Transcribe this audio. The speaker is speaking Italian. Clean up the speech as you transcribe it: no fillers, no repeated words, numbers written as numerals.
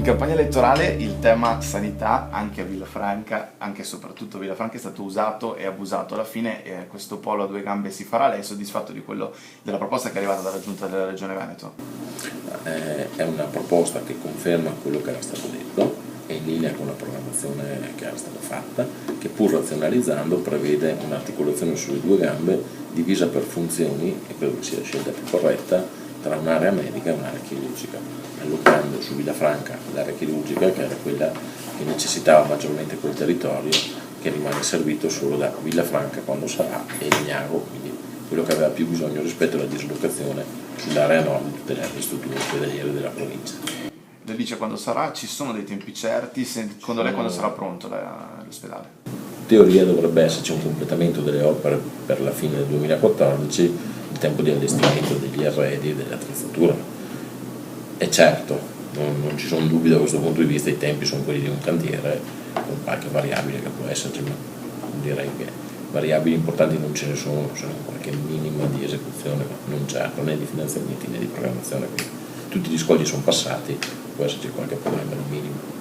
campagna elettorale il tema sanità anche a Villafranca, anche e soprattutto a Villafranca, è stato usato e abusato. Alla fine questo polo a due gambe si farà. Lei è soddisfatto della proposta che è arrivata dalla Giunta della Regione Veneto? È una proposta che conferma quello che era stato detto, è in linea con la programmazione che era stata fatta, che pur razionalizzando prevede un'articolazione sulle due gambe divisa per funzioni, e credo che sia la scelta più corretta, tra un'area medica e un'area chirurgica, allocando su Villafranca l'area chirurgica, che era quella che necessitava maggiormente quel territorio, che rimane servito solo da Villafranca quando sarà, e Legnago, quindi quello che aveva più bisogno rispetto alla dislocazione sull'area nord di tutte le altre strutture ospedaliere della provincia. Lei dice quando sarà, ci sono dei tempi certi, secondo lei quando sarà pronto l'ospedale? In teoria dovrebbe esserci un completamento delle opere per la fine del 2014, il tempo di allestimento degli arredi e delle attrezzature. E certo, non ci sono dubbi da questo punto di vista, i tempi sono quelli di un cantiere con qualche variabile che può esserci, ma direi che variabili importanti non ce ne sono, se non qualche minima di esecuzione, ma non certo né di finanziamenti né di programmazione. Quindi tutti gli scogli sono passati, può esserci qualche problema di minimo.